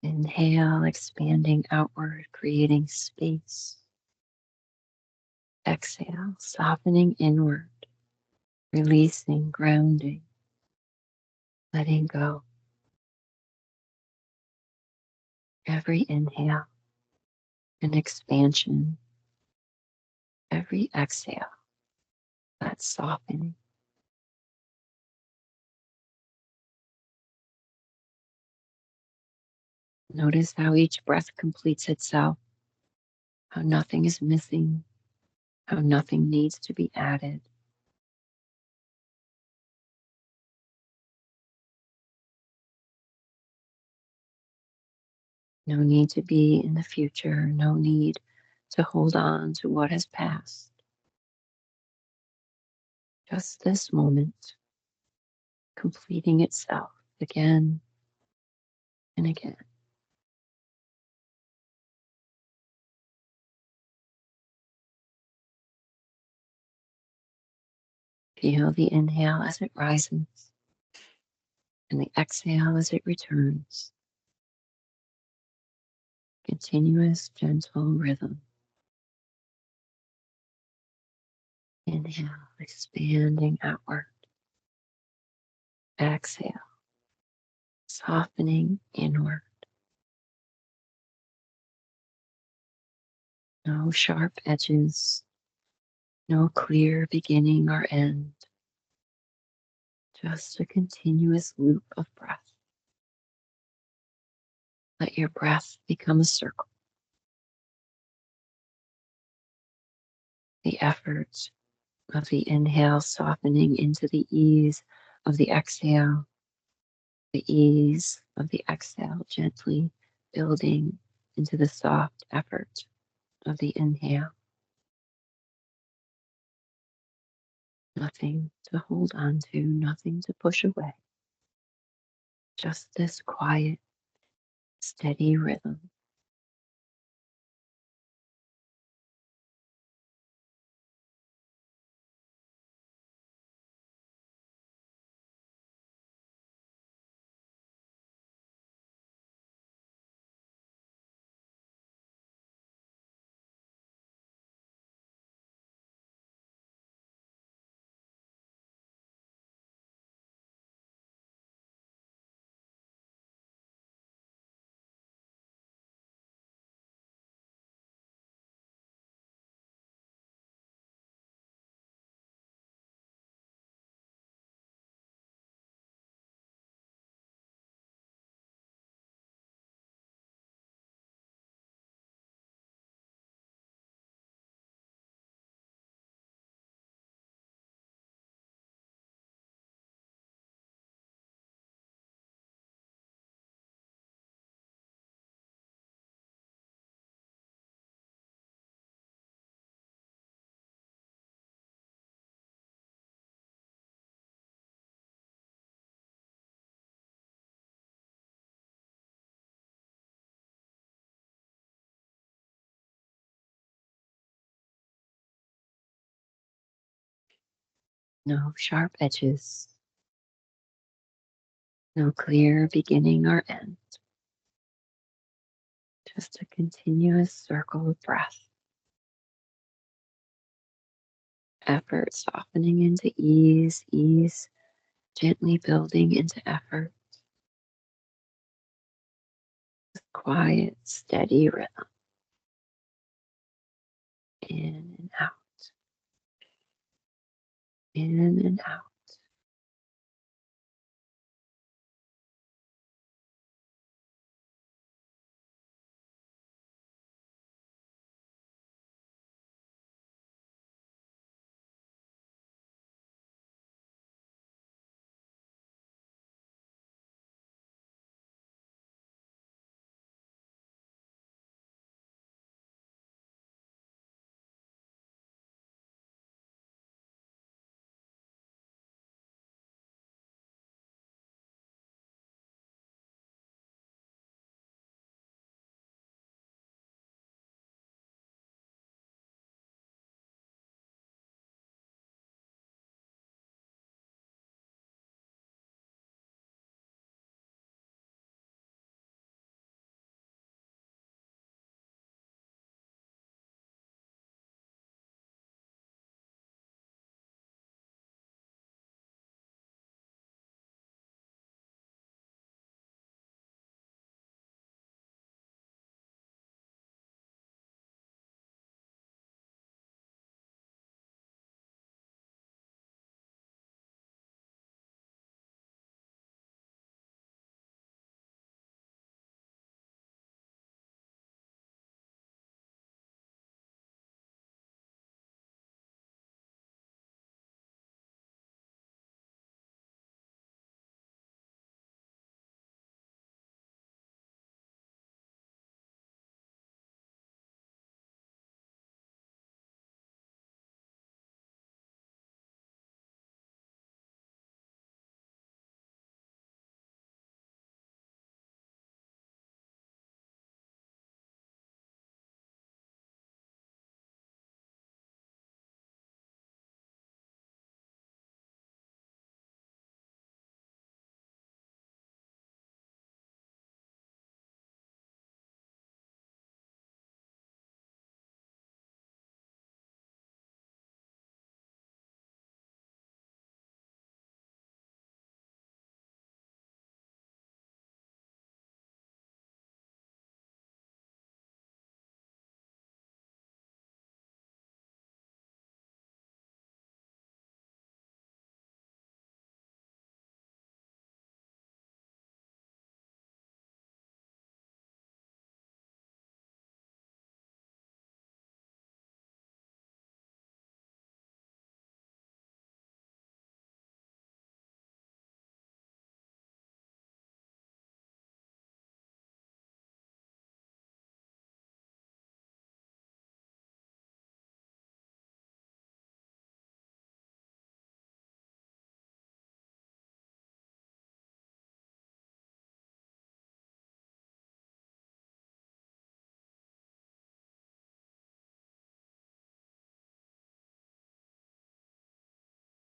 Inhale, expanding outward, creating space. Exhale, softening inward, releasing, grounding, letting go. Every inhale, an expansion. Every exhale, that softening. Notice how each breath completes itself, how nothing is missing, how nothing needs to be added. No need to be in the future, no need to hold on to what has passed. Just this moment, completing itself again and again. Feel the inhale as it rises and the exhale as it returns. Continuous, gentle rhythm. Inhale, expanding outward. Exhale, softening inward. No sharp edges, no clear beginning or end. Just a continuous loop of breath. Let your breath become a circle. The effort of the inhale softening into the ease of the exhale, the ease of the exhale gently building into the soft effort of the inhale. Nothing to hold on to, nothing to push away. Just this quiet, steady rhythm. No sharp edges, no clear beginning or end. Just a continuous circle of breath. Effort softening into ease, ease gently building into effort. Quiet, steady rhythm. In and out, in and out.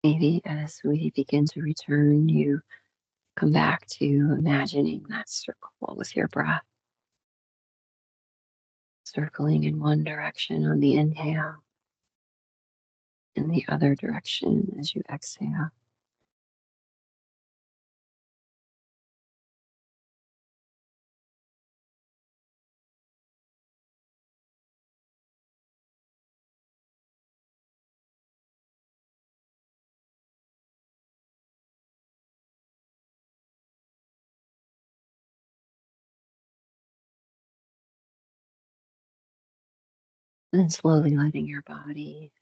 Maybe as we begin to return, you come back to imagining that circle with your breath, circling in one direction on the inhale, in the other direction as you exhale. And then slowly letting your body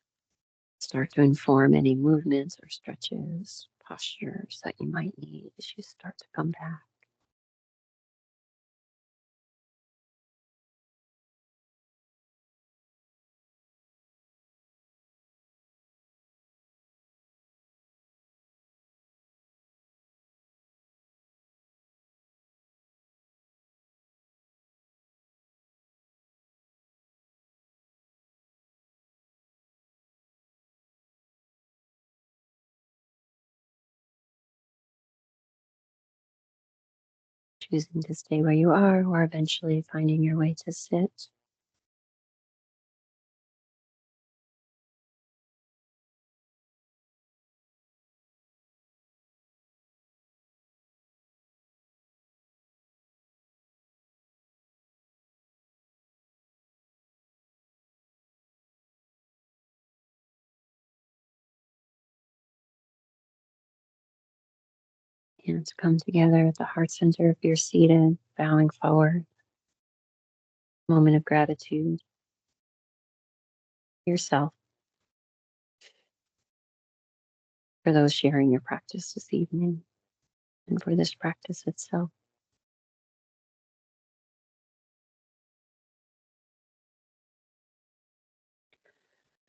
start to inform any movements or stretches, postures that you might need as you start to come back. Choosing to stay where you are or eventually finding your way to sit. Hands come together at the heart center if you're seated, bowing forward. Moment of gratitude. Yourself for those sharing your practice this evening and for this practice itself.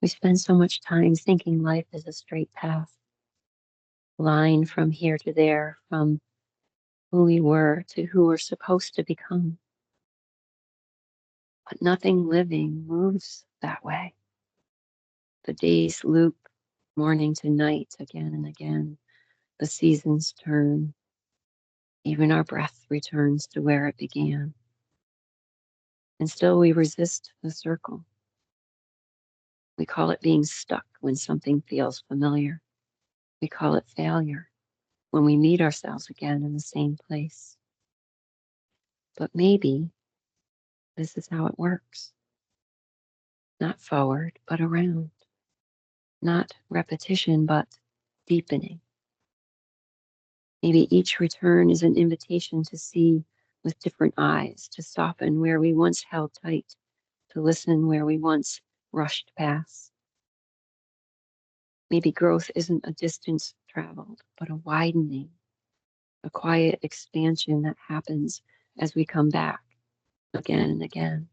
We spend so much time thinking life is a straight path, line from here to there, from who we were to who we're supposed to become. But nothing living moves that way. The days loop morning to night again and again. The seasons turn. Even our breath returns to where it began. And still we resist the circle. We call it being stuck when something feels familiar. We call it failure when we meet ourselves again in the same place. But maybe this is how it works. Not forward, but around. Not repetition, but deepening. Maybe each return is an invitation to see with different eyes, to soften where we once held tight, to listen where we once rushed past. Maybe growth isn't a distance traveled, but a widening, a quiet expansion that happens as we come back again and again.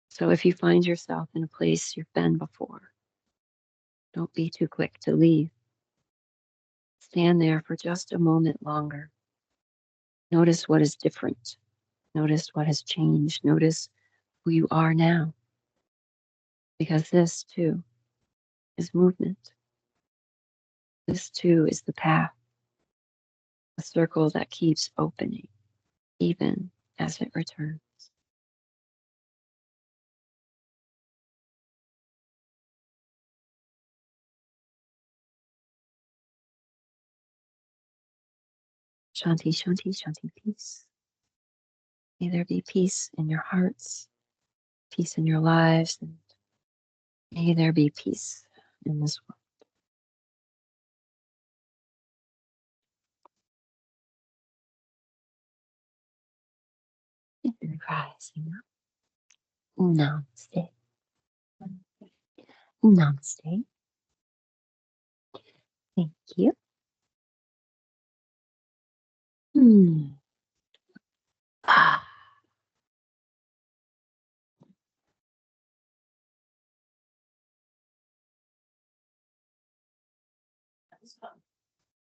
So if you find yourself in a place you've been before, don't be too quick to leave. Stand there for just a moment longer. Notice what is different. Notice what has changed. Notice who you are now. Because this too is movement. This too is the path, a circle that keeps opening, even as it returns. Shanti, Shanti, Shanti, peace. May there be peace in your hearts, peace in your lives, and may there be peace in this world. And rising up. Namaste. Namaste. Thank you. Hmm. Ah. That was fun.